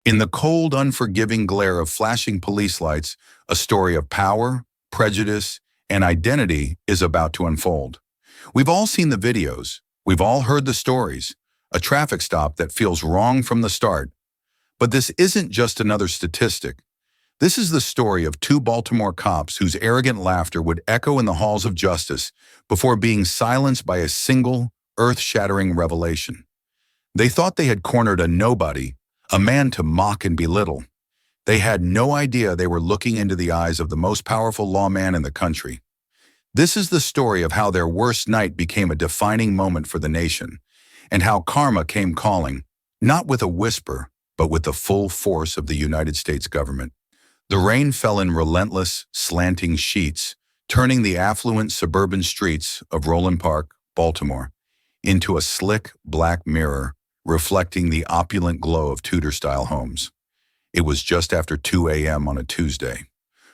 In the cold, unforgiving glare of flashing police lights, a story of power, prejudice, and identity is about to unfold. We've all seen the videos. We've all heard the stories. A traffic stop that feels wrong from the start. But this isn't just another statistic. This is the story of two Baltimore cops whose arrogant laughter would echo in the halls of justice before being silenced by a single, earth-shattering revelation. They thought they had cornered a nobody, a man to mock and belittle. They had no idea they were looking into the eyes of the most powerful lawman in the country. This is the story of how their worst night became a defining moment for the nation, and how karma came calling, not with a whisper, but with the full force of the United States government. The rain fell in relentless, slanting sheets, turning the affluent suburban streets of Roland Park, Baltimore, into a slick, black mirror reflecting the opulent glow of Tudor-style homes. It was just after 2 a.m. on a Tuesday.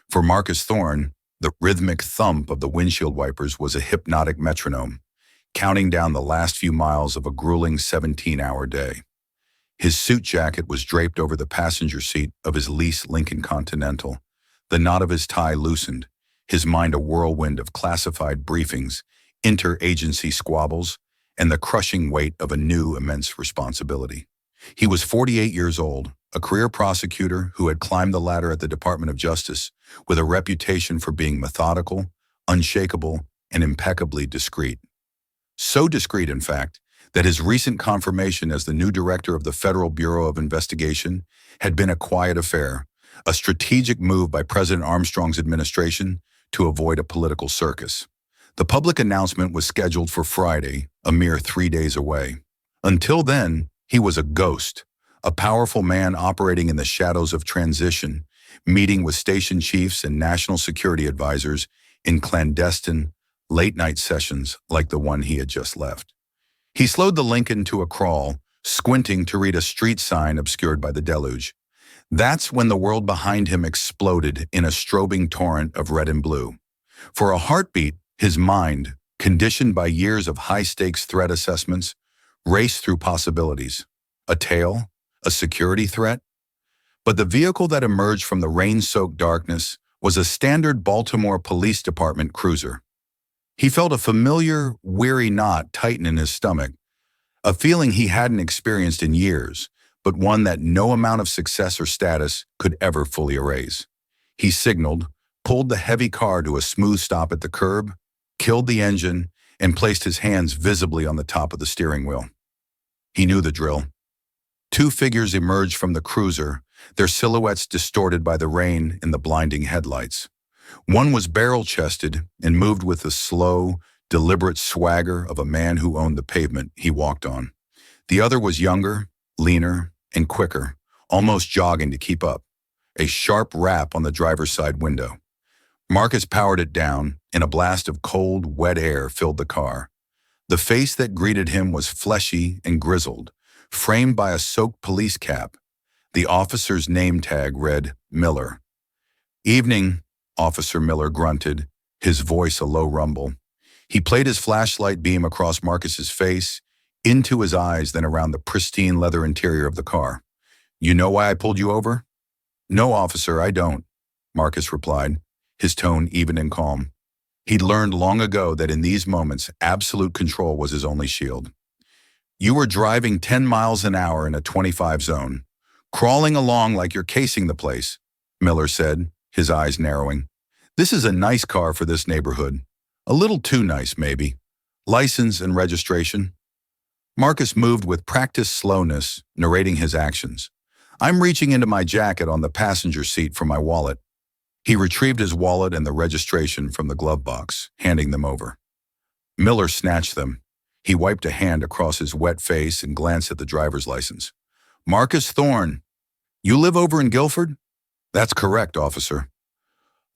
For Marcus Thorne, the rhythmic thump of the windshield wipers was a hypnotic metronome, counting down the last few miles of a grueling 17-hour day. His suit jacket was draped over the passenger seat of his leased Lincoln Continental. The knot of his tie loosened, his mind a whirlwind of classified briefings, interagency squabbles, and the crushing weight of a new immense responsibility. He was 48 years old, a career prosecutor who had climbed the ladder at the Department of Justice with a reputation for being methodical, unshakable, and impeccably discreet. So discreet, in fact, that his recent confirmation as the new director of the Federal Bureau of Investigation had been a quiet affair, a strategic move by President Armstrong's administration to avoid a political circus. The public announcement was scheduled for Friday, a mere 3 days away. Until then, he was a ghost, a powerful man operating in the shadows of transition, meeting with station chiefs and national security advisors in clandestine, late-night sessions like the one he had just left. He slowed the Lincoln to a crawl, squinting to read a street sign obscured by the deluge. That's when the world behind him exploded in a strobing torrent of red and blue. For a heartbeat, his mind, conditioned by years of high-stakes threat assessments, raced through possibilities. A tail? A security threat? But the vehicle that emerged from the rain-soaked darkness was a standard Baltimore Police Department cruiser. He felt a familiar, weary knot tighten in his stomach, a feeling he hadn't experienced in years, but one that no amount of success or status could ever fully erase. He signaled, pulled the heavy car to a smooth stop at the curb, killed the engine, and placed his hands visibly on the top of the steering wheel. He knew the drill. Two figures emerged from the cruiser, their silhouettes distorted by the rain and the blinding headlights. One was barrel-chested and moved with the slow, deliberate swagger of a man who owned the pavement he walked on. The other was younger, leaner, and quicker, almost jogging to keep up, a sharp rap on the driver's side window. Marcus powered it down, and a blast of cold, wet air filled the car. The face that greeted him was fleshy and grizzled, framed by a soaked police cap. The officer's name tag read Miller. "Evening," Officer Miller grunted, his voice a low rumble. He played his flashlight beam across Marcus's face, into his eyes, then around the pristine leather interior of the car. "You know why I pulled you over?" "No, officer, I don't," Marcus replied, his tone even and calm. He'd learned long ago that in these moments, absolute control was his only shield. "You were driving 10 miles an hour in a 25 zone, crawling along like you're casing the place," Miller said, his eyes narrowing. "This is a nice car for this neighborhood. A little too nice, maybe. License and registration?" Marcus moved with practiced slowness, narrating his actions. "I'm reaching into my jacket on the passenger seat for my wallet." He retrieved his wallet and the registration from the glove box, handing them over. Miller snatched them. He wiped a hand across his wet face and glanced at the driver's license. "Marcus Thorne. You live over in Guilford?" "That's correct, officer."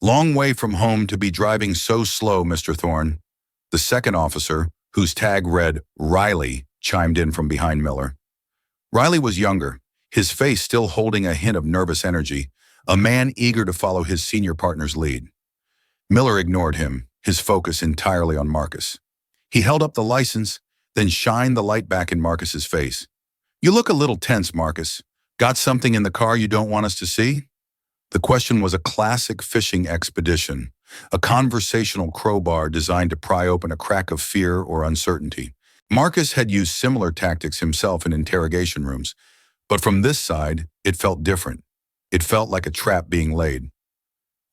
"Long way from home to be driving so slow, Mr. Thorne." The second officer, whose tag read Riley, chimed in from behind Miller. Riley was younger, his face still holding a hint of nervous energy, a man eager to follow his senior partner's lead. Miller ignored him, his focus entirely on Marcus. He held up the license, then shined the light back in Marcus's face. "You look a little tense, Marcus. Got something in the car you don't want us to see? The question was a classic fishing expedition, a conversational crowbar designed to pry open a crack of fear or uncertainty. Marcus had used similar tactics himself in interrogation rooms, but from this side, it felt different. It felt like a trap being laid.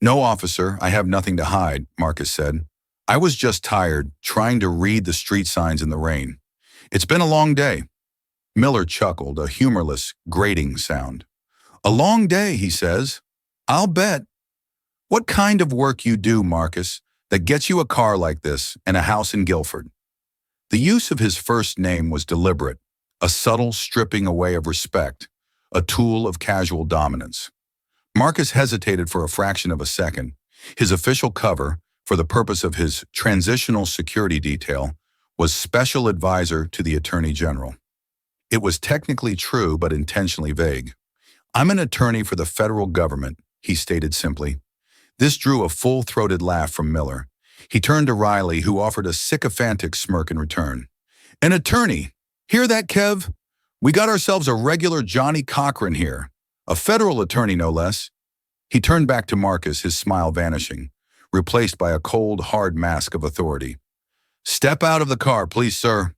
"No, officer, I have nothing to hide," Marcus said. "I was just tired, trying to read the street signs in the rain. It's been a long day." Miller chuckled, a humorless, grating sound. "A long day," he says. "I'll bet. What kind of work you do, Marcus, that gets you a car like this and a house in Guilford?" The use of his first name was deliberate, a subtle stripping away of respect, a tool of casual dominance. Marcus hesitated for a fraction of a second. His official cover, for the purpose of his transitional security detail, was Special Advisor to the Attorney General. It was technically true but intentionally vague. "I'm an attorney for the federal government," he stated simply. This drew a full-throated laugh from Miller. He turned to Riley, who offered a sycophantic smirk in return. "An attorney? Hear that, Kev? We got ourselves a regular Johnny Cochran here. A federal attorney, no less." He turned back to Marcus, his smile vanishing, replaced by a cold, hard mask of authority. "Step out of the car, please, sir."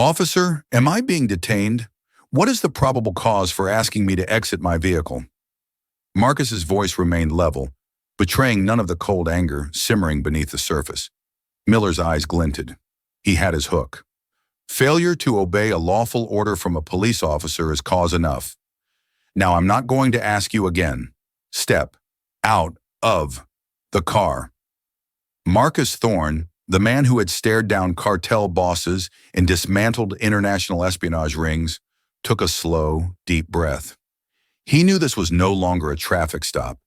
"Officer, am I being detained? What is the probable cause for asking me to exit my vehicle?" Marcus's voice remained level, betraying none of the cold anger simmering beneath the surface. Miller's eyes glinted. He had his hook. "Failure to obey a lawful order from a police officer is cause enough. Now I'm not going to ask you again. Step out of the car." Marcus Thorne, the man who had stared down cartel bosses and dismantled international espionage rings, took a slow, deep breath. He knew this was no longer a traffic stop.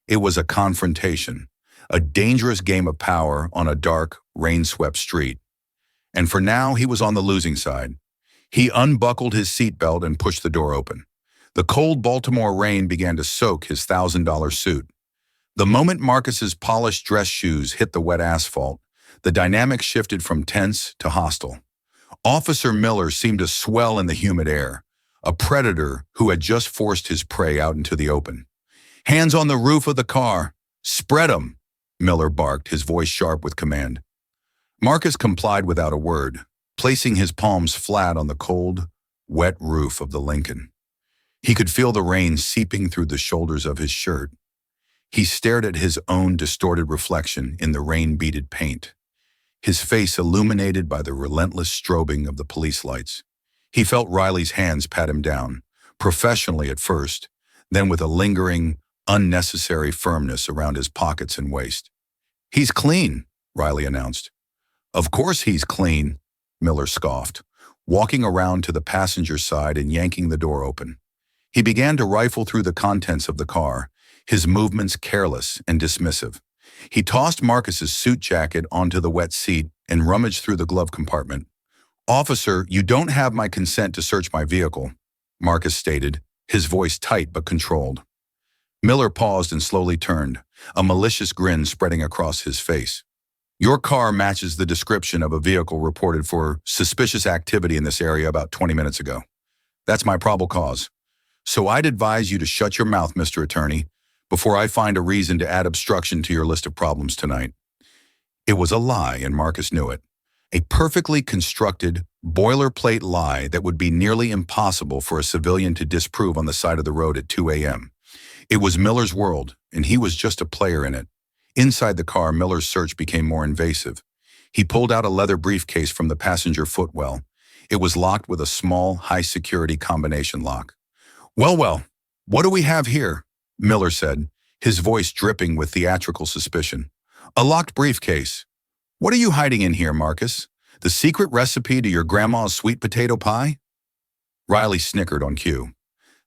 It was a confrontation, a dangerous game of power on a dark, rain-swept street. And for now, he was on the losing side. He unbuckled his seatbelt and pushed the door open. The cold Baltimore rain began to soak his $1,000 suit. The moment Marcus's polished dress shoes hit the wet asphalt, the dynamic shifted from tense to hostile. Officer Miller seemed to swell in the humid air, a predator who had just forced his prey out into the open. "Hands on the roof of the car. Spread 'em," Miller barked, his voice sharp with command. Marcus complied without a word, placing his palms flat on the cold, wet roof of the Lincoln. He could feel the rain seeping through the shoulders of his shirt. He stared at his own distorted reflection in the rain-beaded paint, his face illuminated by the relentless strobing of the police lights. He felt Riley's hands pat him down, professionally at first, then with a lingering, unnecessary firmness around his pockets and waist. "He's clean," Riley announced. "Of course he's clean," Miller scoffed, walking around to the passenger side and yanking the door open. He began to rifle through the contents of the car, his movements careless and dismissive. He tossed Marcus's suit jacket onto the wet seat and rummaged through the glove compartment. "Officer, you don't have my consent to search my vehicle," Marcus stated, his voice tight but controlled. Miller paused and slowly turned, a malicious grin spreading across his face. "Your car matches the description of a vehicle reported for suspicious activity in this area about 20 minutes ago. That's my probable cause. So I'd advise you to shut your mouth, Mr. Attorney, before I find a reason to add obstruction to your list of problems tonight." It was a lie, and Marcus knew it. A perfectly constructed, boilerplate lie that would be nearly impossible for a civilian to disprove on the side of the road at 2 a.m. It was Miller's world, and he was just a player in it. Inside the car, Miller's search became more invasive. He pulled out a leather briefcase from the passenger footwell. It was locked with a small, high-security combination lock. Well, what do we have here?" Miller said, his voice dripping with theatrical suspicion. "A locked briefcase. What are you hiding in here, Marcus? The secret recipe to your grandma's sweet potato pie?" Riley snickered on cue.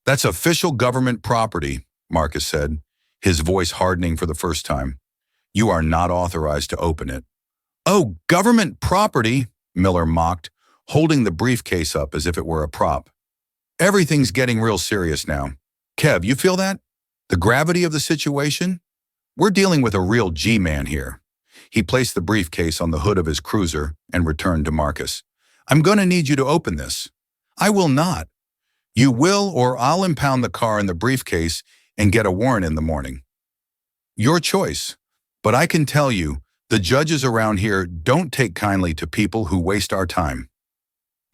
"That's official government property," Marcus said, his voice hardening for the first time. "You are not authorized to open it." "Oh, government property," Miller mocked, holding the briefcase up as if it were a prop. "Everything's getting real serious now. Kev, you feel that? The gravity of the situation? We're dealing with a real G-man here." He placed the briefcase on the hood of his cruiser and returned to Marcus. "I'm going to need you to open this." "I will not." You will, or I'll impound the car and the briefcase and get a warrant in the morning. Your choice. But I can tell you, the judges around here don't take kindly to people who waste our time.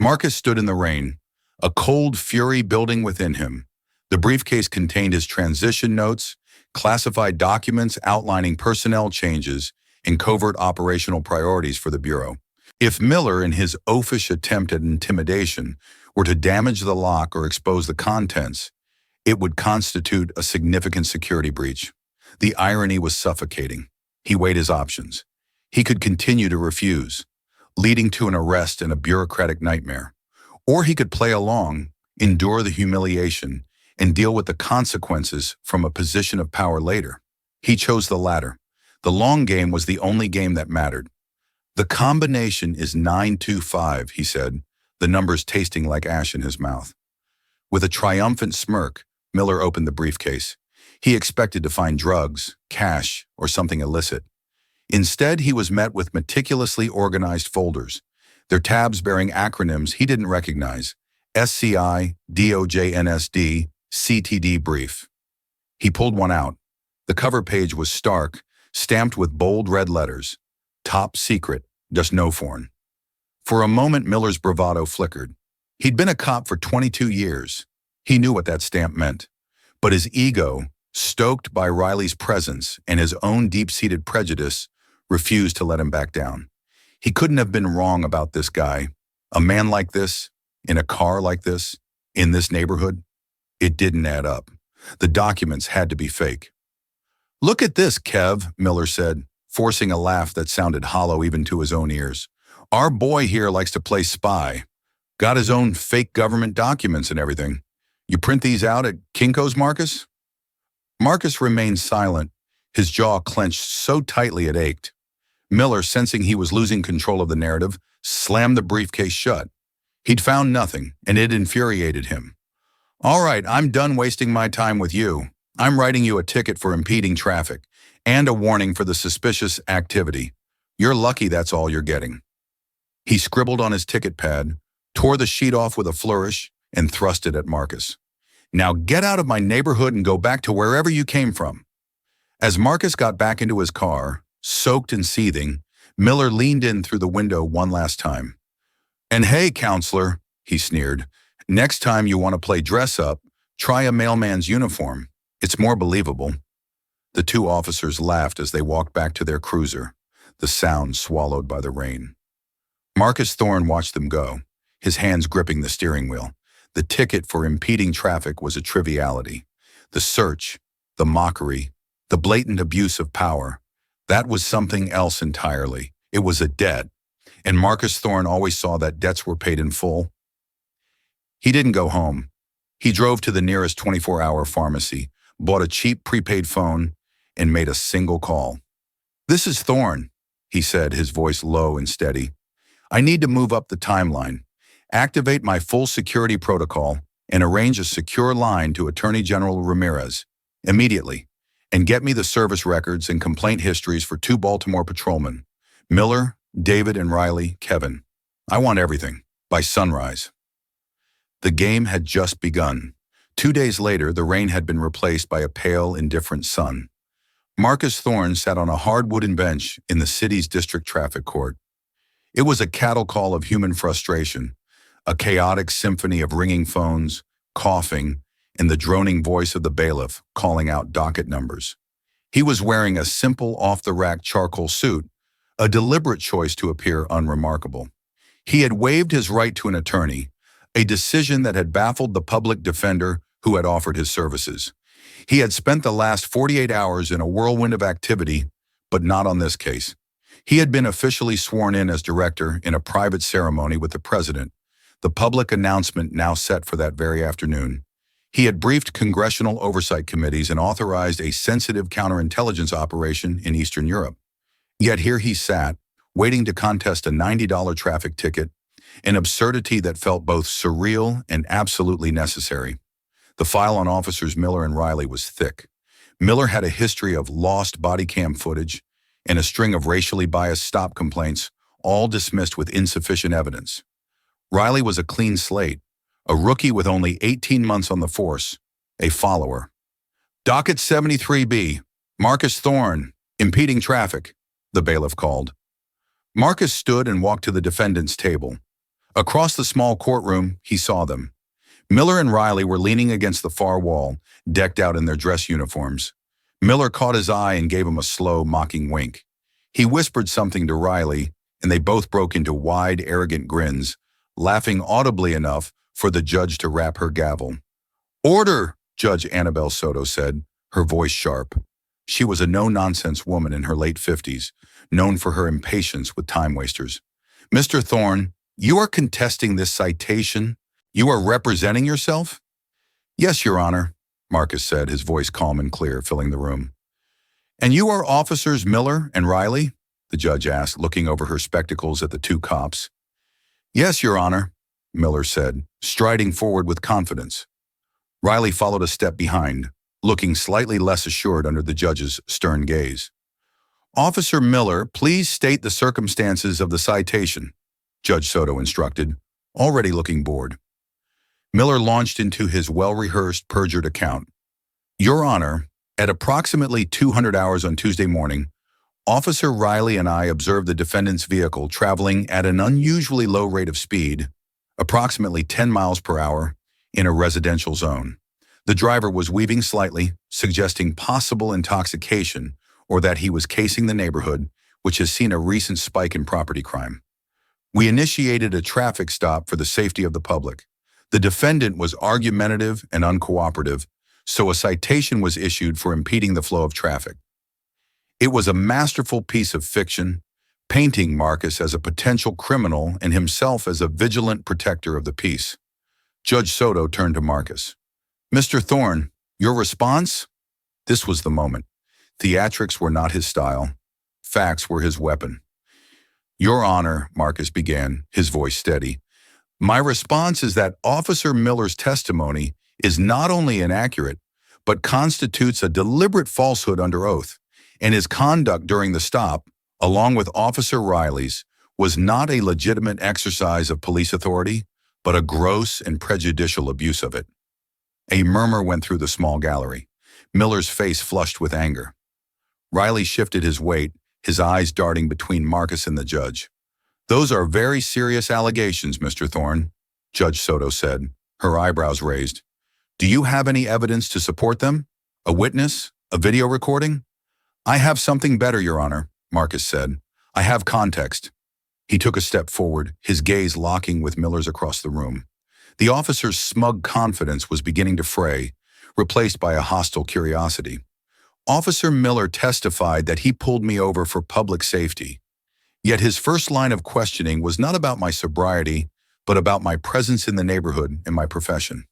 Marcus stood in the rain, a cold fury building within him. The briefcase contained his transition notes, classified documents outlining personnel changes, and covert operational priorities for the Bureau. If Miller, in his oafish attempt at intimidation, were to damage the lock or expose the contents, it would constitute a significant security breach. The irony was suffocating. He weighed his options. He could continue to refuse, leading to an arrest and a bureaucratic nightmare. Or he could play along, endure the humiliation, and deal with the consequences from a position of power later. He chose the latter. The long game was the only game that mattered. The combination is 925, he said, the numbers tasting like ash in his mouth. With a triumphant smirk, Miller opened the briefcase. He expected to find drugs, cash, or something illicit. Instead, he was met with meticulously organized folders, their tabs bearing acronyms he didn't recognize: SCI, DOJNSD, CTD brief. He pulled one out. The cover page was stark, stamped with bold red letters: Top secret, just no foreign. For a moment, Miller's bravado flickered. He'd been a cop for 22 years. He knew what that stamp meant. But his ego, stoked by Riley's presence and his own deep-seated prejudice, refused to let him back down. He couldn't have been wrong about this guy. A man like this, in a car like this, in this neighborhood. It didn't add up. The documents had to be fake. Look at this, Kev, Miller said, forcing a laugh that sounded hollow even to his own ears. Our boy here likes to play spy. Got his own fake government documents and everything. You print these out at Kinko's, Marcus? Marcus remained silent, his jaw clenched so tightly it ached. Miller, sensing he was losing control of the narrative, slammed the briefcase shut. He'd found nothing, and it infuriated him. All right, I'm done wasting my time with you. I'm writing you a ticket for impeding traffic, and a warning for the suspicious activity. You're lucky that's all you're getting. He scribbled on his ticket pad, tore the sheet off with a flourish, and thrust it at Marcus. Now get out of my neighborhood and go back to wherever you came from. As Marcus got back into his car, soaked and seething, Miller leaned in through the window one last time. And hey, counselor, he sneered, next time you want to play dress up, try a mailman's uniform. It's more believable. The two officers laughed as they walked back to their cruiser, the sound swallowed by the rain. Marcus Thorne watched them go, his hands gripping the steering wheel. The ticket for impeding traffic was a triviality. The search, the mockery, the blatant abuse of power, that was something else entirely. It was a debt, and Marcus Thorne always saw that debts were paid in full. He didn't go home. He drove to the nearest 24-hour pharmacy, bought a cheap prepaid phone, and made a single call. This is Thorne, he said, his voice low and steady. I need to move up the timeline, activate my full security protocol, and arrange a secure line to Attorney General Ramirez immediately, and get me the service records and complaint histories for 2 Baltimore patrolmen, Miller, David, and Riley, Kevin. I want everything, by sunrise. The game had just begun. 2 days later, the rain had been replaced by a pale, indifferent sun. Marcus Thorne sat on a hard wooden bench in the city's district traffic court. It was a cattle call of human frustration, a chaotic symphony of ringing phones, coughing, and the droning voice of the bailiff calling out docket numbers. He was wearing a simple off-the-rack charcoal suit, a deliberate choice to appear unremarkable. He had waived his right to an attorney, a decision that had baffled the public defender who had offered his services. He had spent the last 48 hours in a whirlwind of activity, but not on this case. He had been officially sworn in as director in a private ceremony with the president, the public announcement now set for that very afternoon. He had briefed congressional oversight committees and authorized a sensitive counterintelligence operation in Eastern Europe. Yet here he sat, waiting to contest a $90 traffic ticket, an absurdity that felt both surreal and absolutely necessary. The file on Officers Miller and Riley was thick. Miller had a history of lost body cam footage and a string of racially biased stop complaints, all dismissed with insufficient evidence. Riley was a clean slate, a rookie with only 18 months on the force, a follower. Docket 73B, Marcus Thorne, impeding traffic, the bailiff called. Marcus stood and walked to the defendant's table. Across the small courtroom, he saw them. Miller and Riley were leaning against the far wall, decked out in their dress uniforms. Miller caught his eye and gave him a slow, mocking wink. He whispered something to Riley, and they both broke into wide, arrogant grins, laughing audibly enough for the judge to rap her gavel. "Order," Judge Annabelle Soto said, her voice sharp. She was a no-nonsense woman in her late 50s, known for her impatience with time-wasters. "Mr. Thorne, you are contesting this citation? You are representing yourself?" "Yes, Your Honor," Marcus said, his voice calm and clear, filling the room. "And you are Officers Miller and Riley?" the judge asked, looking over her spectacles at the two cops. "Yes, Your Honor," Miller said, striding forward with confidence. Riley followed a step behind, looking slightly less assured under the judge's stern gaze. "Officer Miller, please state the circumstances of the citation," Judge Soto instructed, already looking bored. Miller launched into his well-rehearsed, perjured account. "Your Honor, at approximately 200 hours on Tuesday morning, Officer Riley and I observed the defendant's vehicle traveling at an unusually low rate of speed, approximately 10 miles per hour, in a residential zone. The driver was weaving slightly, suggesting possible intoxication or that he was casing the neighborhood, which has seen a recent spike in property crime. We initiated a traffic stop for the safety of the public. The defendant was argumentative and uncooperative, so a citation was issued for impeding the flow of traffic. It was a masterful piece of fiction, painting Marcus as a potential criminal and himself as a vigilant protector of the peace." Judge Soto turned to Marcus. "Mr. Thorne, your response?" This was the moment. Theatrics were not his style. Facts were his weapon. "Your Honor," Marcus began, his voice steady, "my response is that Officer Miller's testimony is not only inaccurate, but constitutes a deliberate falsehood under oath, and his conduct during the stop, along with Officer Riley's, was not a legitimate exercise of police authority, but a gross and prejudicial abuse of it." A murmur went through the small gallery. Miller's face flushed with anger. Riley shifted his weight, his eyes darting between Marcus and the judge. "Those are very serious allegations, Mr. Thorne," Judge Soto said, her eyebrows raised. "Do you have any evidence to support them? A witness? A video recording?" "I have something better, Your Honor," Marcus said. "I have context." He took a step forward, his gaze locking with Miller's across the room. The officer's smug confidence was beginning to fray, replaced by a hostile curiosity. "Officer Miller testified that he pulled me over for public safety. Yet his first line of questioning was not about my sobriety, but about my presence in the neighborhood and my profession.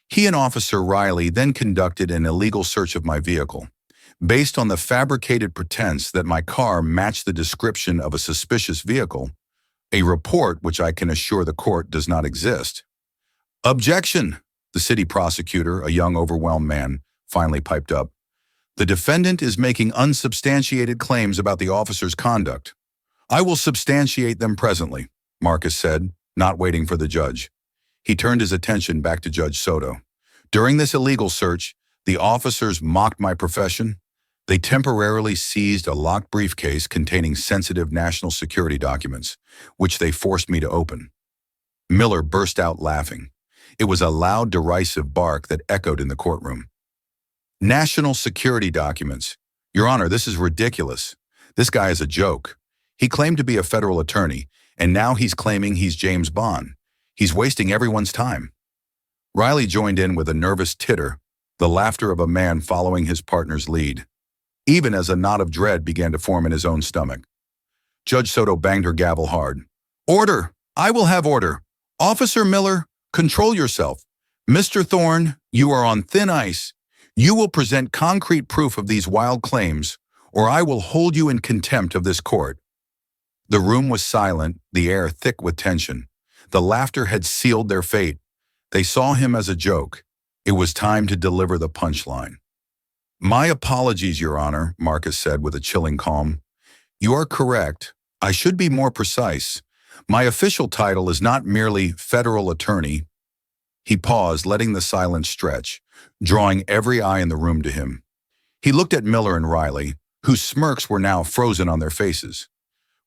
He and Officer Riley then conducted an illegal search of my vehicle, based on the fabricated pretense that my car matched the description of a suspicious vehicle, a report which I can assure the court does not exist." "Objection!" the city prosecutor, a young, overwhelmed man, finally piped up. "The defendant is making unsubstantiated claims about the officer's conduct." "I will substantiate them presently," Marcus said, not waiting for the judge. He turned his attention back to Judge Soto. "During this illegal search, the officers mocked my profession. They temporarily seized a locked briefcase containing sensitive national security documents, which they forced me to open." Miller burst out laughing. It was a loud, derisive bark that echoed in the courtroom. "National security documents. Your Honor, this is ridiculous. This guy is a joke. He claimed to be a federal attorney, and now he's claiming he's James Bond. He's wasting everyone's time." Riley joined in with a nervous titter, the laughter of a man following his partner's lead, even as a knot of dread began to form in his own stomach. Judge Soto banged her gavel hard. "Order! I will have order! Officer Miller, control yourself. Mr. Thorne, you are on thin ice. You will present concrete proof of these wild claims, or I will hold you in contempt of this court." The room was silent, the air thick with tension. The laughter had sealed their fate. They saw him as a joke. It was time to deliver the punchline. "My apologies, Your Honor," Marcus said with a chilling calm. "You are correct. I should be more precise. My official title is not merely federal attorney. He paused, letting the silence stretch, drawing every eye in the room to him. He looked at Miller and Riley, whose smirks were now frozen on their faces.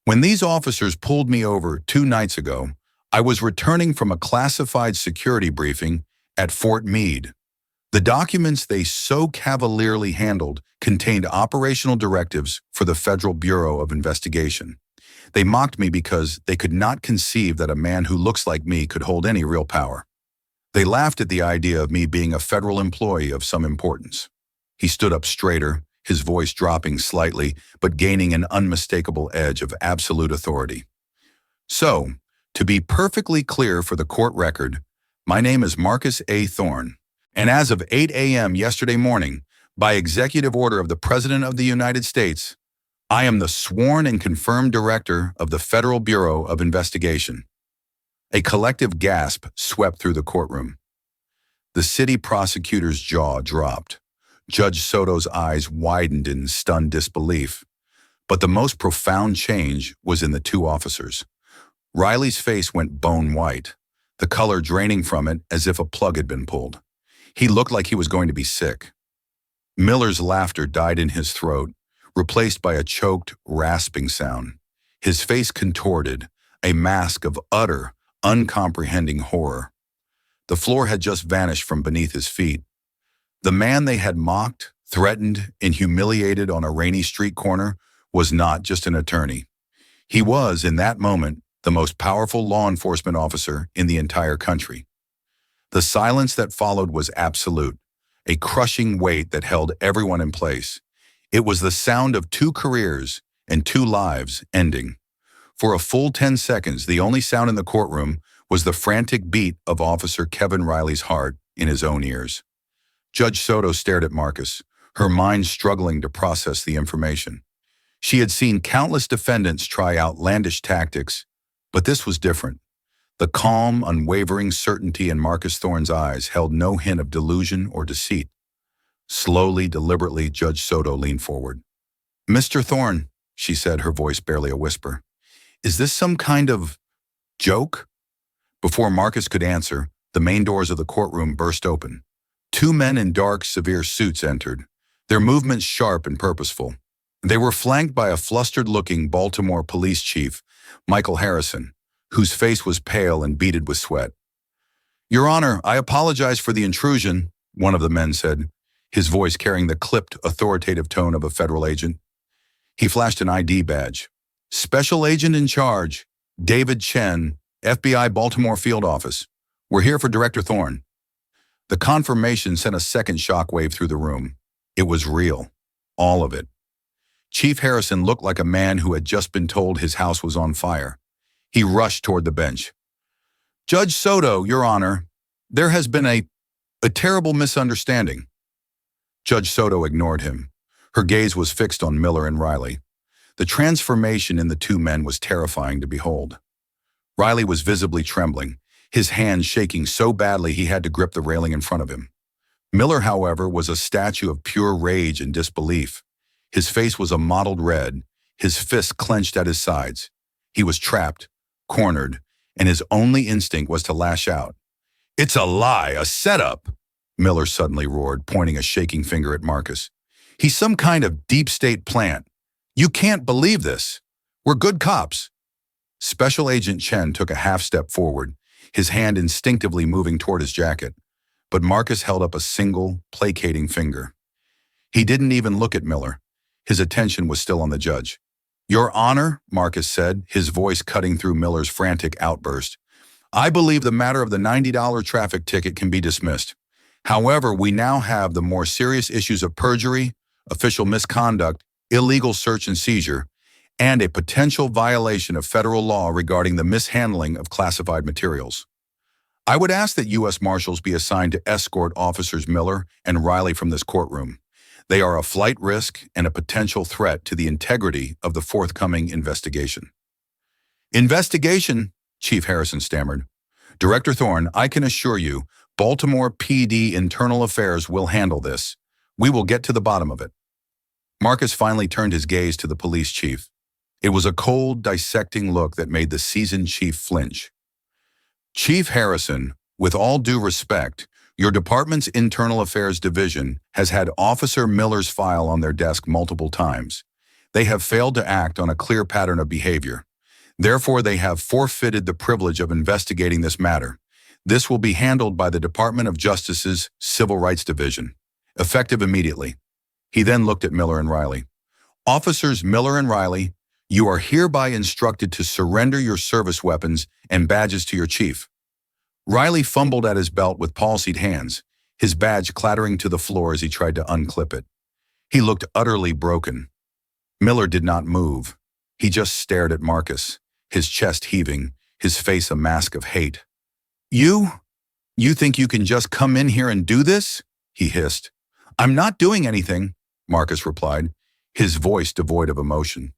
When these officers pulled me over 2 nights ago, I was returning from a classified security briefing at Fort Meade. The documents they so cavalierly handled contained operational directives for the Federal Bureau of Investigation. They mocked me because they could not conceive that a man who looks like me could hold any real power. They laughed at the idea of me being a federal employee of some importance. He stood up straighter, his voice dropping slightly, but gaining an unmistakable edge of absolute authority. So, to be perfectly clear for the court record, my name is Marcus A. Thorne, and as of 8 a.m. yesterday morning, by executive order of the President of the United States, I am the sworn and confirmed director of the Federal Bureau of Investigation. A collective gasp swept through the courtroom. The city prosecutor's jaw dropped. Judge Soto's eyes widened in stunned disbelief. But the most profound change was in the two officers. Riley's face went bone white, the color draining from it as if a plug had been pulled. He looked like he was going to be sick. Miller's laughter died in his throat, replaced by a choked, rasping sound. His face contorted, a mask of utter, uncomprehending horror. The floor had just vanished from beneath his feet. The man they had mocked, threatened, and humiliated on a rainy street corner was not just an attorney. He was, in that moment, the most powerful law enforcement officer in the entire country. The silence that followed was absolute, a crushing weight that held everyone in place. It was the sound of 2 careers and 2 lives ending. For a full 10 seconds, the only sound in the courtroom was the frantic beat of Officer Kevin Riley's heart in his own ears. Judge Soto stared at Marcus, her mind struggling to process the information. She had seen countless defendants try outlandish tactics, but this was different. The calm, unwavering certainty in Marcus Thorne's eyes held no hint of delusion or deceit. Slowly, deliberately, Judge Soto leaned forward. "Mr. Thorne," she said, her voice barely a whisper, "is this some kind of joke?" Before Marcus could answer, the main doors of the courtroom burst open. 2 men in dark, severe suits entered, their movements sharp and purposeful. They were flanked by a flustered-looking Baltimore police chief, Michael Harrison, whose face was pale and beaded with sweat. "Your Honor, I apologize for the intrusion," one of the men said, his voice carrying the clipped, authoritative tone of a federal agent. He flashed an ID badge. "Special Agent in Charge, David Chen, FBI Baltimore Field Office. We're here for Director Thorne." The confirmation sent a second shockwave through the room. It was real. All of it. Chief Harrison looked like a man who had just been told his house was on fire. He rushed toward the bench. "Judge Soto, Your Honor, there has been a terrible misunderstanding." Judge Soto ignored him. Her gaze was fixed on Miller and Riley. The transformation in the 2 men was terrifying to behold. Riley was visibly trembling, his hands shaking so badly he had to grip the railing in front of him. Miller, however, was a statue of pure rage and disbelief. His face was a mottled red, his fists clenched at his sides. He was trapped, cornered, and his only instinct was to lash out. "It's a lie, a setup!" Miller suddenly roared, pointing a shaking finger at Marcus. "He's some kind of deep state plant. You can't believe this. We're good cops." Special Agent Chen took a half-step forward, his hand instinctively moving toward his jacket, but Marcus held up a single, placating finger. He didn't even look at Miller. His attention was still on the judge. "Your Honor," Marcus said, his voice cutting through Miller's frantic outburst, "I believe the matter of the $90 traffic ticket can be dismissed. However, we now have the more serious issues of perjury, official misconduct, illegal search and seizure, and a potential violation of federal law regarding the mishandling of classified materials. I would ask that U.S. Marshals be assigned to escort Officers Miller and Riley from this courtroom. They are a flight risk and a potential threat to the integrity of the forthcoming investigation." "Investigation?" Chief Harrison stammered. "Director Thorne, I can assure you, Baltimore PD Internal Affairs will handle this. We will get to the bottom of it." Marcus finally turned his gaze to the police chief. It was a cold, dissecting look that made the seasoned chief flinch. "Chief Harrison, With all due respect, your department's Internal Affairs Division has had Officer Miller's file on their desk multiple times. They have failed to act on a clear pattern of behavior. Therefore, they have forfeited the privilege of investigating this matter. This will be handled by the Department of Justice's Civil Rights Division, effective immediately. He then looked at Miller and Riley. Officers Miller and Riley, you are hereby instructed to surrender your service weapons and badges to your chief. Riley fumbled at his belt with palsied hands, his badge clattering to the floor as he tried to unclip it. He looked utterly broken. Miller did not move. He just stared at Marcus, his chest heaving, his face a mask of hate. You think you can just come in here and do this? He hissed. I'm not doing anything, Marcus replied, his voice devoid of emotion.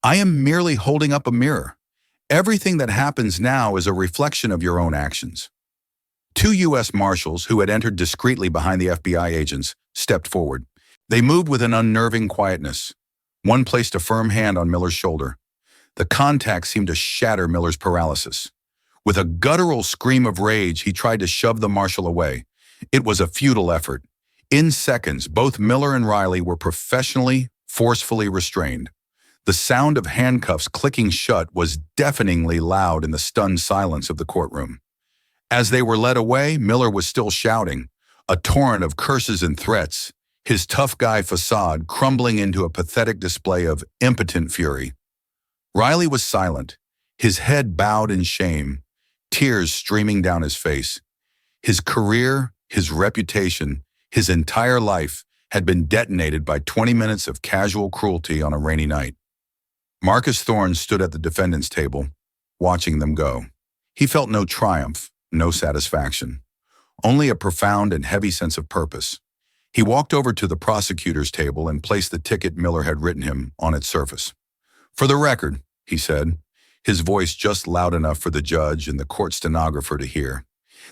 I am merely holding up a mirror. Everything that happens now is a reflection of your own actions. Two U.S. Marshals, who had entered discreetly behind the FBI agents, stepped forward. They moved with an unnerving quietness. One placed a firm hand on Miller's shoulder. The contact seemed to shatter Miller's paralysis. With a guttural scream of rage, he tried to shove the marshal away. It was a futile effort. In seconds, both Miller and Riley were professionally, forcefully restrained. The sound of handcuffs clicking shut was deafeningly loud in the stunned silence of the courtroom. As they were led away, Miller was still shouting, a torrent of curses and threats, his tough guy facade crumbling into a pathetic display of impotent fury. Riley was silent, his head bowed in shame, tears streaming down his face. His career, his reputation, his entire life had been detonated by 20 minutes of casual cruelty on a rainy night. Marcus Thorne stood at the defendant's table, watching them go. He felt no triumph, no satisfaction, only a profound and heavy sense of purpose. He walked over to the prosecutor's table and placed the ticket Miller had written him on its surface. For the record, he said, his voice just loud enough for the judge and the court stenographer to hear.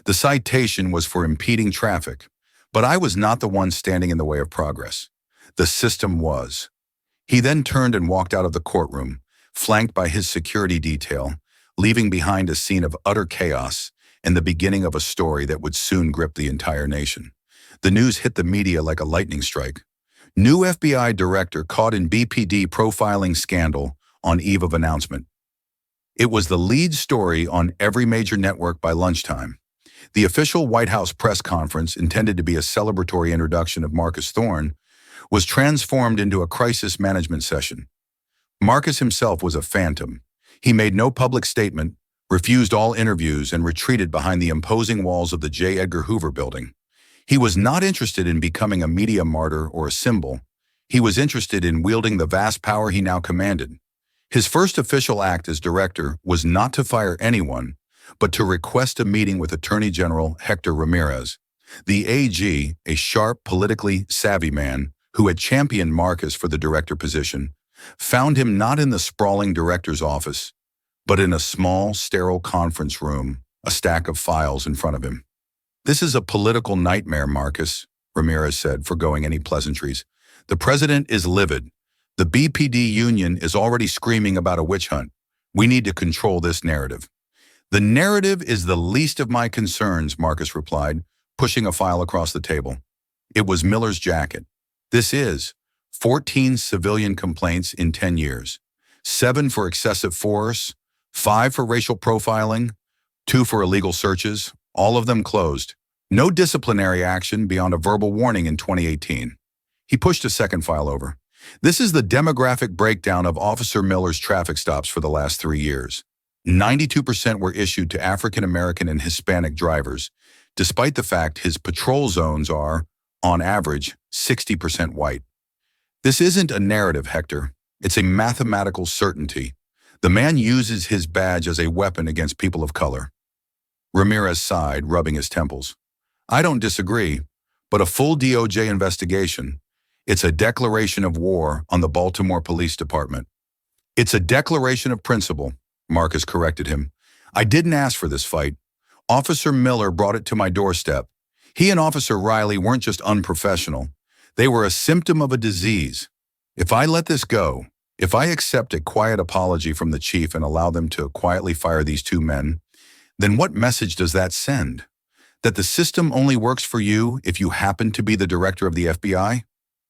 The citation was for impeding traffic, but I was not the one standing in the way of progress. The system was. He then turned and walked out of the courtroom, flanked by his security detail, leaving behind a scene of utter chaos and the beginning of a story that would soon grip the entire nation. The news hit the media like a lightning strike. New FBI director caught in BPD profiling scandal on eve of announcement. It was the lead story on every major network by lunchtime. The official White House press conference, intended to be a celebratory introduction of Marcus Thorne, was transformed into a crisis management session. Marcus himself was a phantom. He made no public statement, refused all interviews, and retreated behind the imposing walls of the J. Edgar Hoover building. He was not interested in becoming a media martyr or a symbol. He was interested in wielding the vast power he now commanded. His first official act as director was not to fire anyone, but to request a meeting with Attorney General Hector Ramirez. The AG, a sharp, politically savvy man who had championed Marcus for the director position, found him not in the sprawling director's office, but in a small, sterile conference room, a stack of files in front of him. This is a political nightmare, Marcus, Ramirez said, forgoing any pleasantries. The president is livid. The BPD union is already screaming about a witch hunt. We need to control this narrative. The narrative is the least of my concerns, Marcus replied, pushing a file across the table. It was Miller's jacket. This is 14 civilian complaints in 10 years, 7 for excessive force, 5 for racial profiling, 2 for illegal searches, all of them closed. No disciplinary action beyond a verbal warning in 2018. He pushed a second file over. This is the demographic breakdown of Officer Miller's traffic stops for the last 3 years. 92% were issued to African American and Hispanic drivers, despite the fact his patrol zones are, on average, 60% white. This isn't a narrative, Hector. It's a mathematical certainty. The man uses his badge as a weapon against people of color. Ramirez sighed, rubbing his temples. I don't disagree, but a full DOJ investigation, it's a declaration of war on the Baltimore Police Department. It's a declaration of principle, Marcus corrected him. I didn't ask for this fight. Officer Miller brought it to my doorstep. He and Officer Riley weren't just unprofessional. They were a symptom of a disease. If I let this go, if I accept a quiet apology from the chief and allow them to quietly fire these two men, then what message does that send? That the system only works for you if you happen to be the director of the FBI?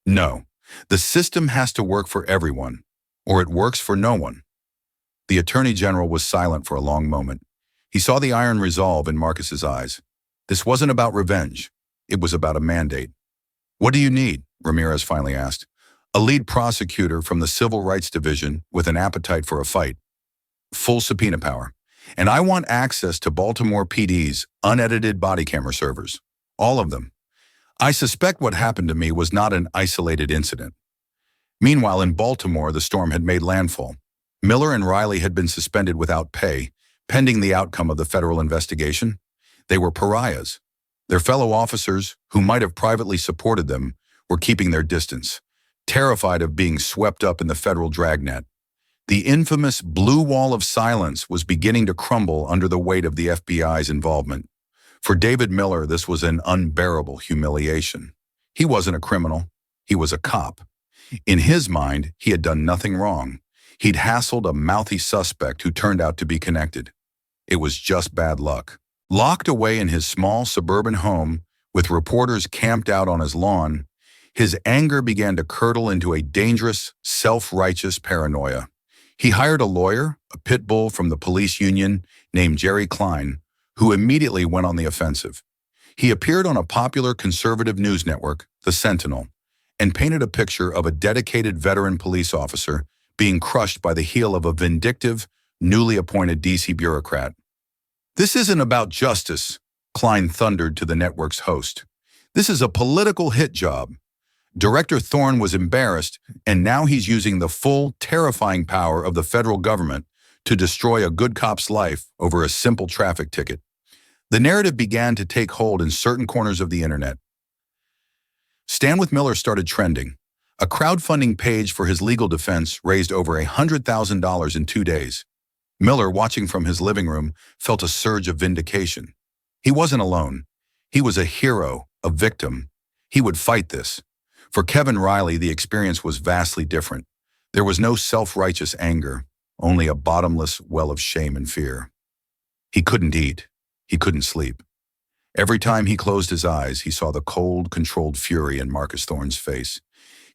No. The system has to work for everyone, or it works for no one. The Attorney General was silent for a long moment. He saw the iron resolve in Marcus's eyes. This wasn't about revenge. It was about a mandate. "What do you need?" Ramirez finally asked. "A lead prosecutor from the Civil Rights Division with an appetite for a fight. Full subpoena power. And I want access to Baltimore PD's unedited body camera servers. All of them. I suspect what happened to me was not an isolated incident." Meanwhile, in Baltimore, the storm had made landfall. Miller and Riley had been suspended without pay, pending the outcome of the federal investigation. They were pariahs. Their fellow officers, who might have privately supported them, were keeping their distance, terrified of being swept up in the federal dragnet. The infamous blue wall of silence was beginning to crumble under the weight of the FBI's involvement. For David Miller, this was an unbearable humiliation. He wasn't a criminal. He was a cop. In his mind, he had done nothing wrong. He'd hassled a mouthy suspect who turned out to be connected. It was just bad luck. Locked away in his small suburban home, with reporters camped out on his lawn, his anger began to curdle into a dangerous, self-righteous paranoia. He hired a lawyer, a pit bull from the police union named Jerry Klein, who immediately went on the offensive. He appeared on a popular conservative news network, The Sentinel, and painted a picture of a dedicated veteran police officer being crushed by the heel of a vindictive, newly appointed D.C. bureaucrat. "This isn't about justice," Klein thundered to the network's host. "This is a political hit job. Director Thorne was embarrassed, and now he's using the full, terrifying power of the federal government to destroy a good cop's life over a simple traffic ticket." The narrative began to take hold in certain corners of the internet. Stand with Miller started trending. A crowdfunding page for his legal defense raised over $100,000 in 2 days. Miller, watching from his living room, felt a surge of vindication. He wasn't alone. He was a hero, a victim. He would fight this. For Kevin Riley, the experience was vastly different. There was no self-righteous anger, only a bottomless well of shame and fear. He couldn't eat. He couldn't sleep. Every time he closed his eyes, he saw the cold, controlled fury in Marcus Thorne's face.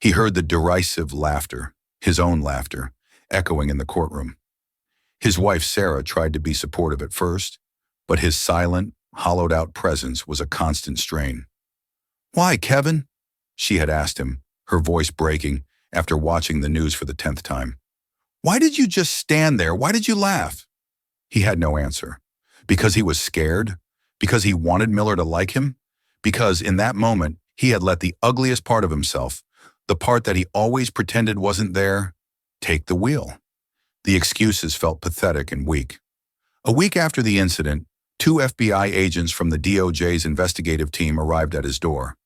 He heard the derisive laughter, his own laughter, echoing in the courtroom. His wife, Sarah, tried to be supportive at first, but his silent, hollowed-out presence was a constant strain. "Why, Kevin?" she had asked him, her voice breaking after watching the news for the 10th time. "Why did you just stand there? Why did you laugh?" He had no answer. Because he was scared? Because he wanted Miller to like him? Because in that moment, he had let the ugliest part of himself, the part that he always pretended wasn't there, take the wheel. The excuses felt pathetic and weak. A week after the incident, 2 FBI agents from the DOJ's investigative team arrived at his door.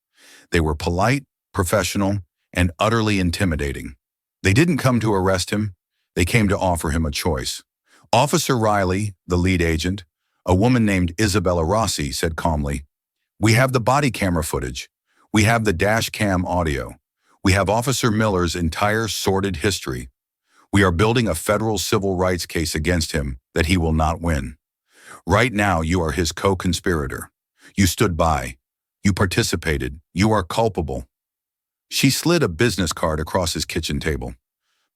They were polite, professional, and utterly intimidating. They didn't come to arrest him. They came to offer him a choice. Officer Riley, the lead agent, a woman named Isabella Rossi, said calmly, "We have the body camera footage. We have the dash cam audio. We have Officer Miller's entire sordid history. We are building a federal civil rights case against him that he will not win. Right now, you are his co-conspirator. You stood by. You participated. You are culpable." She slid a business card across his kitchen table.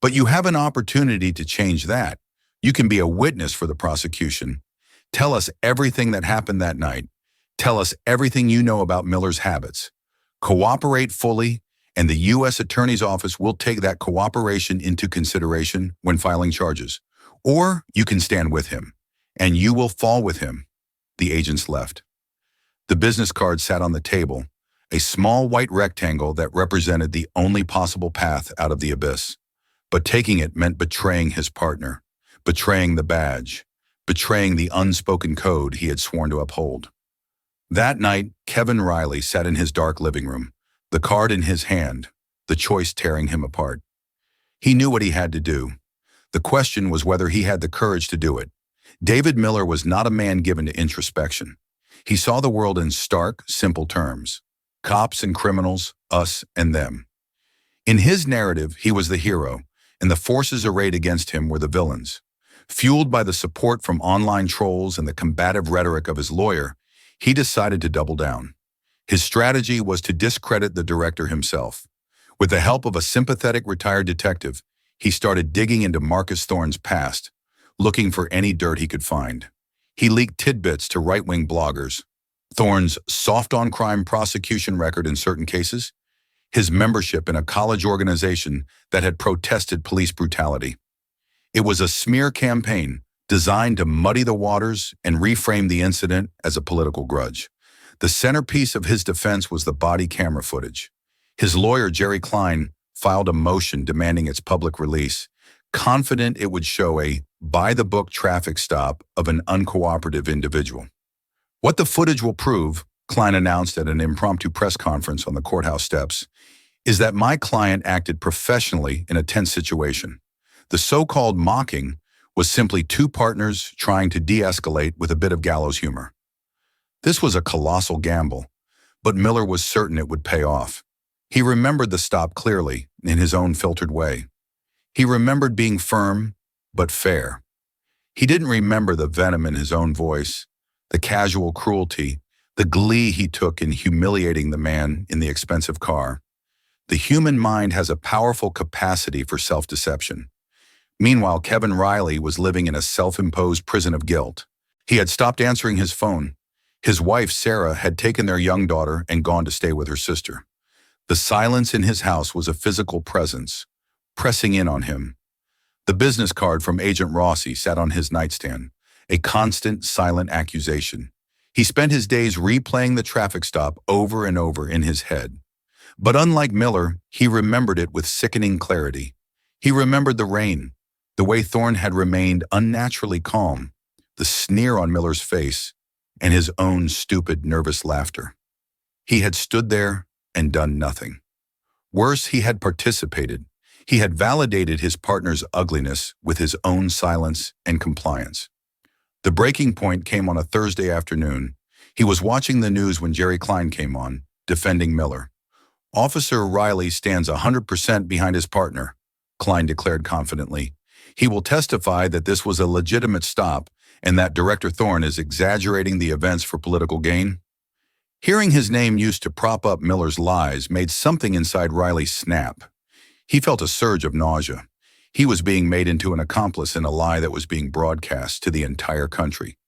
"But you have an opportunity to change that. You can be a witness for the prosecution. Tell us everything that happened that night. Tell us everything you know about Miller's habits. Cooperate fully, and the U.S. Attorney's Office will take that cooperation into consideration when filing charges. Or you can stand with him, and you will fall with him." The agents left. The business card sat on the table, a small white rectangle that represented the only possible path out of the abyss. But taking it meant betraying his partner, betraying the badge, betraying the unspoken code he had sworn to uphold. That night, Kevin Riley sat in his dark living room, the card in his hand, the choice tearing him apart. He knew what he had to do. The question was whether he had the courage to do it. David Miller was not a man given to introspection. He saw the world in stark, simple terms. Cops and criminals, us and them. In his narrative, he was the hero, and the forces arrayed against him were the villains. Fueled by the support from online trolls and the combative rhetoric of his lawyer, He decided to double down. His strategy was to discredit the director himself. With the help of a sympathetic retired detective, he started digging into Marcus Thorne's past, looking for any dirt he could find. He leaked tidbits to right-wing bloggers, Thorne's soft-on-crime prosecution record in certain cases, his membership in a college organization that had protested police brutality. It was a smear campaign designed to muddy the waters and reframe the incident as a political grudge. The centerpiece of his defense was the body camera footage. His lawyer, Jerry Klein, filed a motion demanding its public release, confident it would show a by-the-book traffic stop of an uncooperative individual. What the footage will prove, Klein announced at an impromptu press conference on the courthouse steps, is that my client acted professionally in a tense situation. The so-called mocking was simply two partners trying to de-escalate with a bit of gallows humor. This was a colossal gamble, but Miller was certain it would pay off. He remembered the stop clearly, in his own filtered way. He remembered being firm, but fair. He didn't remember the venom in his own voice, the casual cruelty, the glee he took in humiliating the man in the expensive car. The human mind has a powerful capacity for self-deception. Meanwhile, Kevin Riley was living in a self-imposed prison of guilt. He had stopped answering his phone. His wife, Sarah, had taken their young daughter and gone to stay with her sister. The silence in his house was a physical presence, pressing in on him. The business card from Agent Rossi sat on his nightstand, a constant, silent accusation. He spent his days replaying the traffic stop over and over in his head. But unlike Miller, he remembered it with sickening clarity. He remembered the rain, the way Thorne had remained unnaturally calm, the sneer on Miller's face, and his own stupid, nervous laughter. He had stood there and done nothing. Worse, he had participated. He had validated his partner's ugliness with his own silence and compliance. The breaking point came on a Thursday afternoon. He was watching the news when Jerry Klein came on, defending Miller. Officer Riley stands 100% behind his partner, Klein declared confidently. He will testify that this was a legitimate stop and that Director Thorne is exaggerating the events for political gain. Hearing his name used to prop up Miller's lies made something inside Riley snap. He felt a surge of nausea. He was being made into an accomplice in a lie that was being broadcast to the entire country.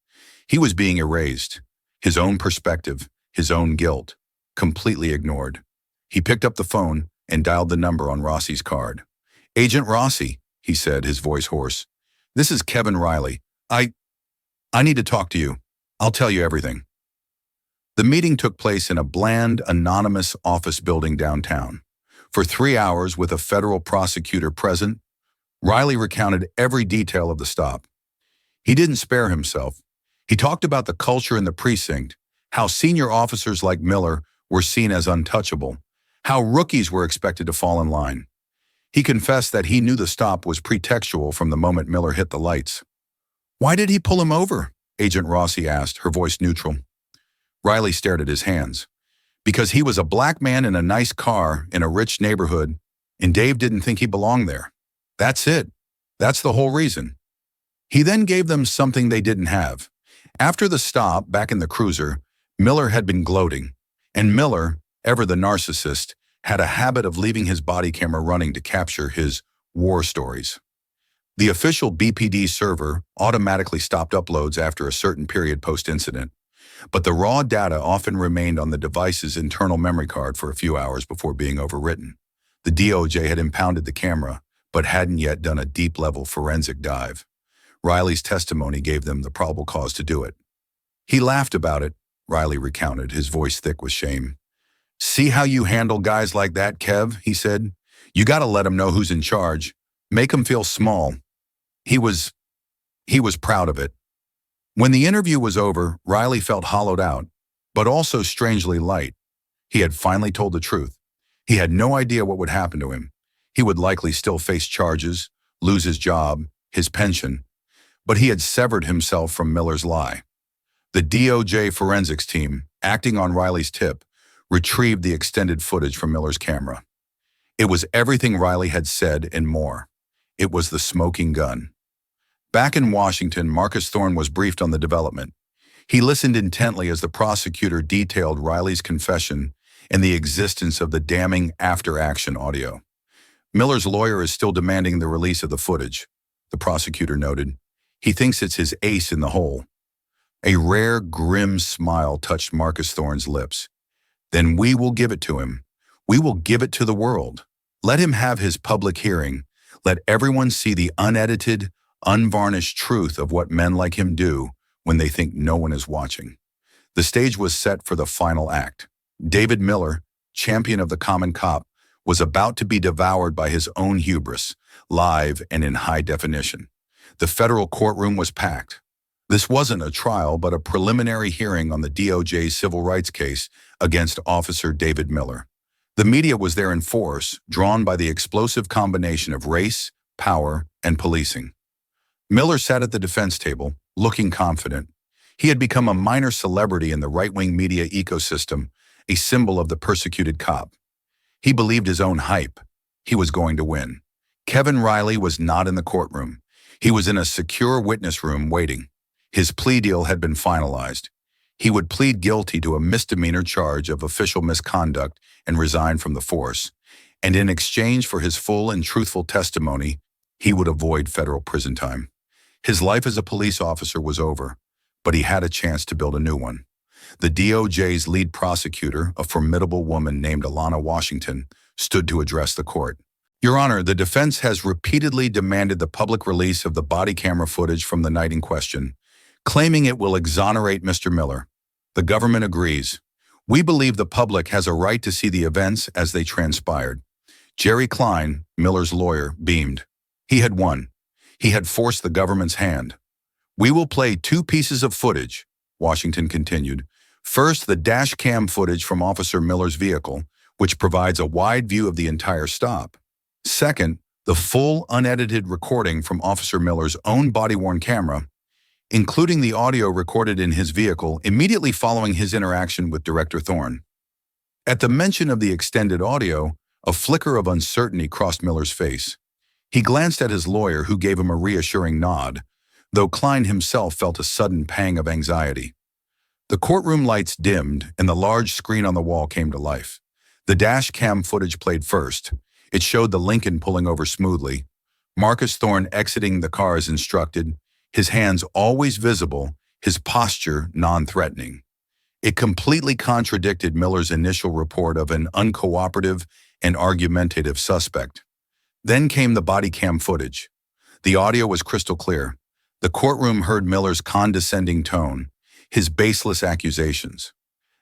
He was being erased, his own perspective, his own guilt, completely ignored. He picked up the phone and dialed the number on Rossi's card. "Agent Rossi," he said, his voice hoarse. "This is Kevin Riley. I need to talk to you. I'll tell you everything." The meeting took place in a bland, anonymous office building downtown. For 3 hours, with a federal prosecutor present, Riley recounted every detail of the stop. He didn't spare himself. He talked about the culture in the precinct, how senior officers like Miller were seen as untouchable, how rookies were expected to fall in line. He confessed that he knew the stop was pretextual from the moment Miller hit the lights. "Why did he pull him over?" Agent Rossi asked, her voice neutral. Riley stared at his hands. "Because he was a black man in a nice car in a rich neighborhood, and Dave didn't think he belonged there. That's it. That's the whole reason." He then gave them something they didn't have. After the stop, back in the cruiser, Miller had been gloating. And Miller, ever the narcissist, had a habit of leaving his body camera running to capture his war stories. The official BPD server automatically stopped uploads after a certain period post-incident, but the raw data often remained on the device's internal memory card for a few hours before being overwritten. The DOJ had impounded the camera, but hadn't yet done a deep-level forensic dive. Riley's testimony gave them the probable cause to do it. "He laughed about it," Riley recounted, his voice thick with shame. "See how you handle guys like that, Kev," he said. "You gotta let him know who's in charge. Make him feel small." He was proud of it. When the interview was over, Riley felt hollowed out, but also strangely light. He had finally told the truth. He had no idea what would happen to him. He would likely still face charges, lose his job, his pension, but he had severed himself from Miller's lie. The DOJ forensics team, acting on Riley's tip, retrieved the extended footage from Miller's camera. It was everything Riley had said and more. It was the smoking gun. Back in Washington, Marcus Thorne was briefed on the development. He listened intently as the prosecutor detailed Riley's confession and the existence of the damning after-action audio. Miller's lawyer is still demanding the release of the footage, the prosecutor noted. He thinks it's his ace in the hole. A rare, grim smile touched Marcus Thorne's lips. Then we will give it to him. We will give it to the world. Let him have his public hearing. Let everyone see the unedited, unvarnished truth of what men like him do when they think no one is watching. The stage was set for the final act. David Miller, champion of the common cop, was about to be devoured by his own hubris, live and in high definition. The federal courtroom was packed. This wasn't a trial, but a preliminary hearing on the DOJ's civil rights case against Officer David Miller. The media was there in force, drawn by the explosive combination of race, power, and policing. Miller sat at the defense table, looking confident. He had become a minor celebrity in the right-wing media ecosystem, a symbol of the persecuted cop. He believed his own hype. He was going to win. Kevin Riley was not in the courtroom. He was in a secure witness room waiting. His plea deal had been finalized. He would plead guilty to a misdemeanor charge of official misconduct and resign from the force. And in exchange for his full and truthful testimony, he would avoid federal prison time. His life as a police officer was over, but he had a chance to build a new one. The DOJ's lead prosecutor, a formidable woman named Alana Washington, stood to address the court. Your Honor, the defense has repeatedly demanded the public release of the body camera footage from the night in question, claiming it will exonerate Mr. Miller. The government agrees. We believe the public has a right to see the events as they transpired. Jerry Klein, Miller's lawyer, beamed. He had won. He had forced the government's hand. We will play two pieces of footage, Washington continued. First, the dash cam footage from Officer Miller's vehicle, which provides a wide view of the entire stop. Second, the full, unedited recording from Officer Miller's own body-worn camera, including the audio recorded in his vehicle immediately following his interaction with Director Thorne. At the mention of the extended audio, a flicker of uncertainty crossed Miller's face. He glanced at his lawyer, who gave him a reassuring nod, though Klein himself felt a sudden pang of anxiety. The courtroom lights dimmed, and the large screen on the wall came to life. The dash cam footage played first. It showed the Lincoln pulling over smoothly, Marcus Thorne exiting the car as instructed, his hands always visible, his posture non-threatening. It completely contradicted Miller's initial report of an uncooperative and argumentative suspect. Then came the body cam footage. The audio was crystal clear. The courtroom heard Miller's condescending tone, his baseless accusations.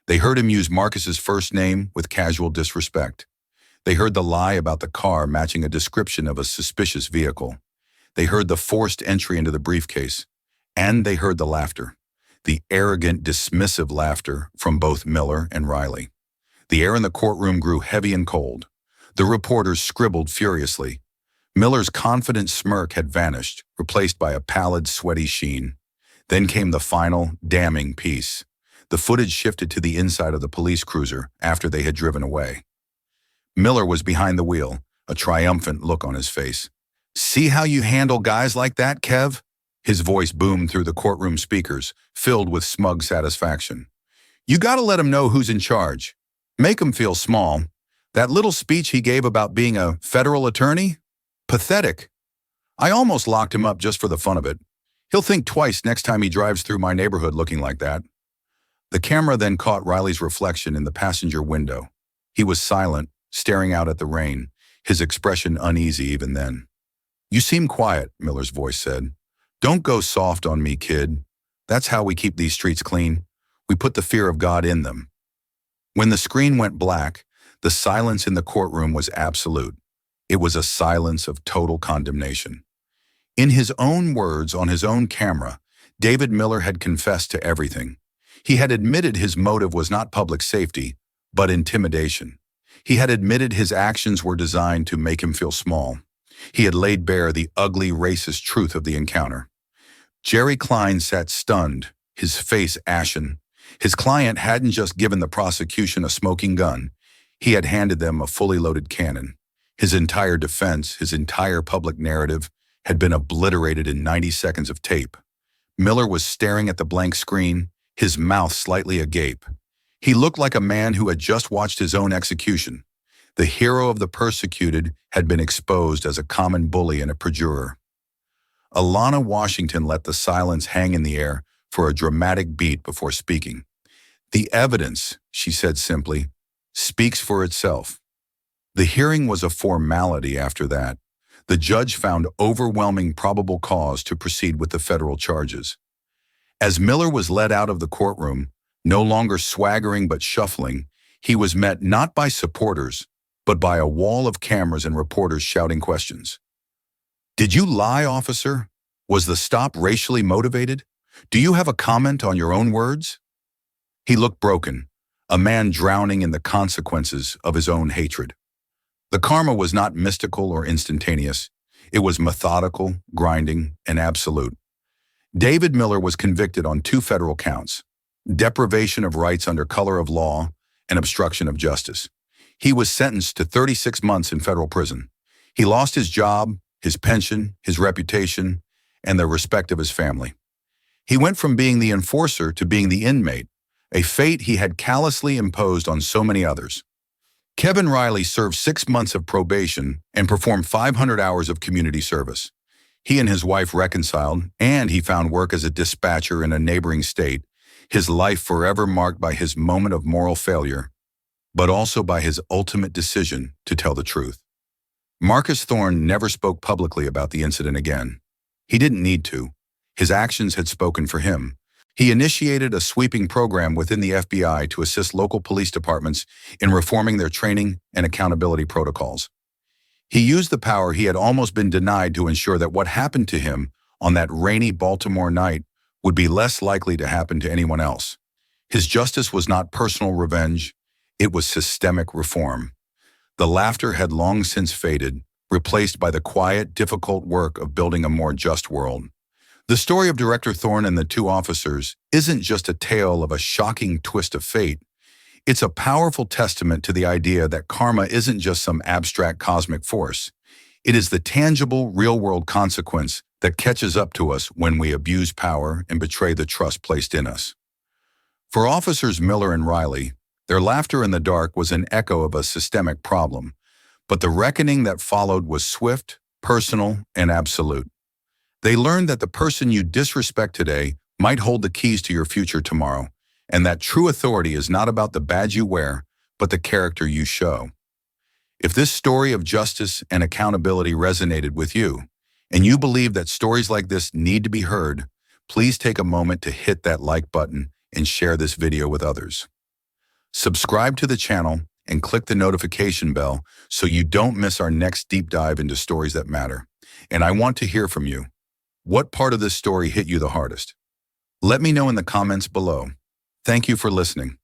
They heard him use Marcus's first name with casual disrespect. They heard the lie about the car matching a description of a suspicious vehicle. They heard the forced entry into the briefcase. And they heard the laughter, the arrogant, dismissive laughter from both Miller and Riley. The air in the courtroom grew heavy and cold. The reporters scribbled furiously. Miller's confident smirk had vanished, replaced by a pallid, sweaty sheen. Then came the final, damning piece. The footage shifted to the inside of the police cruiser after they had driven away. Miller was behind the wheel, a triumphant look on his face. "See how you handle guys like that, Kev?" His voice boomed through the courtroom speakers, filled with smug satisfaction. "You gotta let him know who's in charge. Make him feel small. That little speech he gave about being a federal attorney? Pathetic. I almost locked him up just for the fun of it. He'll think twice next time he drives through my neighborhood looking like that." The camera then caught Riley's reflection in the passenger window. He was silent, staring out at the rain, his expression uneasy even then. "You seem quiet," Miller's voice said. "Don't go soft on me, kid. That's how we keep these streets clean. We put the fear of God in them." When the screen went black, the silence in the courtroom was absolute. It was a silence of total condemnation. In his own words on his own camera, David Miller had confessed to everything. He had admitted his motive was not public safety, but intimidation. He had admitted his actions were designed to make him feel small. He had laid bare the ugly, racist truth of the encounter. Jerry Klein sat stunned, his face ashen. His client hadn't just given the prosecution a smoking gun. He had handed them a fully loaded cannon. His entire defense, his entire public narrative, had been obliterated in 90 seconds of tape. Miller was staring at the blank screen, his mouth slightly agape. He looked like a man who had just watched his own execution. The hero of the persecuted had been exposed as a common bully and a perjurer. Alana Washington let the silence hang in the air for a dramatic beat before speaking. "The evidence," she said simply, "speaks for itself." The hearing was a formality after that. The judge found overwhelming probable cause to proceed with the federal charges. As Miller was led out of the courtroom, no longer swaggering but shuffling, he was met not by supporters, but by a wall of cameras and reporters shouting questions. "Did you lie, officer? Was the stop racially motivated? Do you have a comment on your own words?" He looked broken, a man drowning in the consequences of his own hatred. The karma was not mystical or instantaneous. It was methodical, grinding, and absolute. David Miller was convicted on 2 federal counts: deprivation of rights under color of law and obstruction of justice. He was sentenced to 36 months in federal prison. He lost his job, his pension, his reputation, and the respect of his family. He went from being the enforcer to being the inmate, a fate he had callously imposed on so many others. Kevin Riley served 6 months of probation and performed 500 hours of community service. He and his wife reconciled, and he found work as a dispatcher in a neighboring state, his life forever marked by his moment of moral failure, but also by his ultimate decision to tell the truth. Marcus Thorne never spoke publicly about the incident again. He didn't need to. His actions had spoken for him. He initiated a sweeping program within the FBI to assist local police departments in reforming their training and accountability protocols. He used the power he had almost been denied to ensure that what happened to him on that rainy Baltimore night would be less likely to happen to anyone else. His justice was not personal revenge, it was systemic reform. The laughter had long since faded, replaced by the quiet, difficult work of building a more just world. The story of Director Thorne and the 2 officers isn't just a tale of a shocking twist of fate. It's a powerful testament to the idea that karma isn't just some abstract cosmic force. It is the tangible, real-world consequence that catches up to us when we abuse power and betray the trust placed in us. For Officers Miller and Riley, their laughter in the dark was an echo of a systemic problem, but the reckoning that followed was swift, personal, and absolute. They learned that the person you disrespect today might hold the keys to your future tomorrow, and that true authority is not about the badge you wear, but the character you show. If this story of justice and accountability resonated with you, and you believe that stories like this need to be heard, please take a moment to hit that like button and share this video with others. Subscribe to the channel and click the notification bell so you don't miss our next deep dive into stories that matter. And I want to hear from you. What part of this story hit you the hardest? Let me know in the comments below. Thank you for listening.